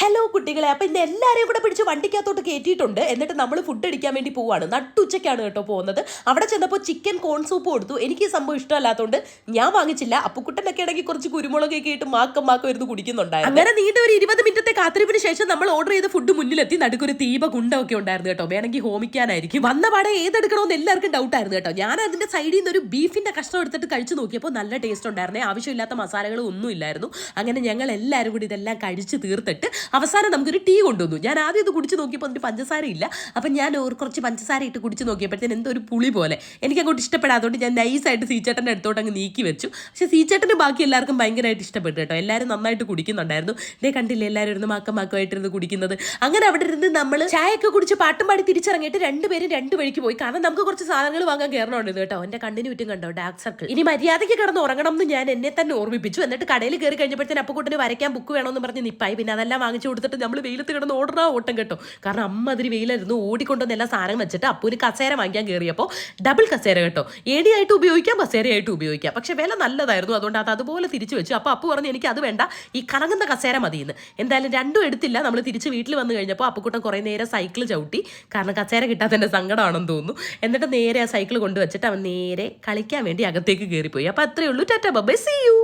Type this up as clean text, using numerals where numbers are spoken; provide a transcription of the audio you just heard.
Hello കുട്ടികളെ, അപ്പം ഇന്ന് എല്ലാവരെയും കൂടെ പിടിച്ച് വണ്ടിക്കകത്തോട്ട് കയറ്റിയിട്ടുണ്ട്. എന്നിട്ട് നമ്മൾ ഫുഡ് അടിക്കാൻ വേണ്ടി പോവാണ്. നട്ടുച്ചയ്ക്കാണ് കേട്ടോ പോകുന്നത്. അവിടെ ചെന്നപ്പോൾ ചിക്കൻ കോൺ സൂപ്പ് കൊടുത്തു. എനിക്ക് ഈ സംഭവം ഇഷ്ടമല്ലാത്തതുകൊണ്ട് ഞാൻ വാങ്ങിച്ചില്ല. അപ്പുക്കുട്ടനൊക്കെ ആണെങ്കിൽ കുറച്ച് കുരുമുളകൊക്കെ ഇട്ട് മാക്കം ഇരുന്ന് കുടിക്കുന്നുണ്ടായിരുന്നു. അങ്ങനെ നീണ്ട ഒരു 20 മിനിറ്റത്തെ കാത്തിരിപ്പിന് ശേഷം നമ്മൾ ഓർഡർ ചെയ്ത ഫുഡ് മുന്നിലെത്തി. നടുക്കൊരു കുണ്ടമൊക്കെ ഉണ്ടായിരുന്നു കേട്ടോ. വേണമെങ്കിൽ ഹോമിക്കാനായിരിക്കും. വന്ന പാടെ ഏതെടുക്കണമെന്ന് എല്ലാവർക്കും ഡൗട്ടായിരുന്നു കേട്ടോ. ഞാൻ അതിന്റെ സൈഡിൽ നിന്ന് ഒരു ബീഫിന്റെ കഷ്ണം എടുത്തിട്ട് കഴിച്ചു നോക്കിയപ്പോൾ നല്ല ടേസ്റ്റ് ഉണ്ടായിരുന്നേ. ആവശ്യമില്ലാത്ത മസാലകളും ഒന്നും ഇല്ലായിരുന്നു. അങ്ങനെ ഞങ്ങൾ എല്ലാവരും കൂടി ഇതെല്ലാം കഴിച്ച് തീർത്തിട്ട് അവസാനം നമുക്കൊരു ടീ കൊണ്ടുവന്നു. ഞാൻ ആദ്യം ഇത് കുടിച്ച് നോക്കിയപ്പോൾ അതിന് പഞ്ചസാര ഇല്ല. അപ്പം ഞാൻ കുറച്ച് പഞ്ചസാര ഇട്ട് കുടിച്ച് നോക്കിയപ്പോഴത്തേന് എന്തോ ഒരു പുളി പോലെ എനിക്ക് അങ്ങോട്ട് ഇഷ്ടപ്പെടാത്തതുകൊണ്ട് ഞാൻ നൈസായിട്ട് സീച്ചേട്ടൻ്റെ അടുത്തോട്ട് അങ്ങ് നീക്കി വെച്ചു. പക്ഷേ സീച്ചേട്ടന് ബാക്കി എല്ലാവർക്കും ഭയങ്കരമായിട്ട് ഇഷ്ടപ്പെട്ടു കേട്ടോ. എല്ലാവരും നന്നായിട്ട് കുടിക്കുന്നുണ്ടായിരുന്നു. ഇതേ കണ്ടില്ലേ, എല്ലാവരും ഇരുന്ന് മാക്കമാക്കമായിട്ടിരുന്ന് കുടിക്കുന്നത്. അങ്ങനെ അവിടെ ഇരുന്ന് നമ്മൾ ചായയൊക്കെ കുടിച്ച് പാട്ടും പാടി തിരിച്ചിറങ്ങിയിട്ട് രണ്ടുപേരും രണ്ട് വഴിക്ക് പോയി. കാരണം നമുക്ക് കുറച്ച് സാധനങ്ങൾ വാങ്ങാൻ കയറണമായിരുന്നു കേട്ടോ. എൻ്റെ കണ്ണിന് ചുറ്റും കണ്ടോ ഡാർക്ക് സർക്കിൾ. ഇനി മര്യാദയ്ക്ക് കിടന്ന് ഉറങ്ങണം എന്ന് ഞാൻ എന്നെ തന്നെ ഓർമ്മിപ്പിച്ചു. എന്നിട്ട് കടയിൽ കയറി കഴിഞ്ഞപ്പോഴത്തേന് അപ്പുക്കുട്ടന് വരയ്ക്കാൻ ബുക്ക് വേണമെന്ന് പറഞ്ഞ് നിപ്പായി. പിന്നെ അതെല്ലാം വാങ്ങിച്ചു കൊടുത്തിട്ട് നമ്മൾ വെയിലത്ത് കിടന്ന് ഓട്ടം കേട്ടോ. കാരണം അമ്മ അതിന് വെയിലായിരുന്നു. ഓടിക്കൊണ്ടുവന്ന് എല്ലാ സാധനം വെച്ചിട്ട് അപ്പോൾ ഒരു കസേര വാങ്ങിക്കാൻ കയറിയപ്പോൾ ഡബിൾ കസേര കേട്ടോ. ഏടിയായിട്ട് ഉപയോഗിക്കാം, കസേരയായിട്ട് ഉപയോഗിക്കാം. പക്ഷെ വില നല്ലതായിരുന്നു. അതുകൊണ്ട് അത് അതുപോലെ തിരിച്ചു വെച്ചു. അപ്പോൾ അപ്പു പറഞ്ഞു എനിക്ക് അത് വേണ്ട, ഈ കറങ്ങുന്ന കസേര മതിയെന്ന്. എന്തായാലും രണ്ടും എടുത്തില്ല. നമ്മൾ തിരിച്ച് വീട്ടിൽ വന്നു കഴിഞ്ഞപ്പോൾ അപ്പുക്കുട്ടൻ കുറേ നേരം സൈക്കിൾ ചവിട്ടി. കാരണം കസേര കിട്ടാത്തതിൻ്റെ സങ്കടമാണെന്ന് തോന്നുന്നു. എന്നിട്ട് നേരെ ആ സൈക്കിൾ കൊണ്ടുവച്ചിട്ട് അവൻ നേരെ കളിക്കാൻ വേണ്ടി അകത്തേക്ക് കയറിപ്പോയി. അപ്പോൾ അത്രയേ ഉള്ളൂ. Tata bye, see U.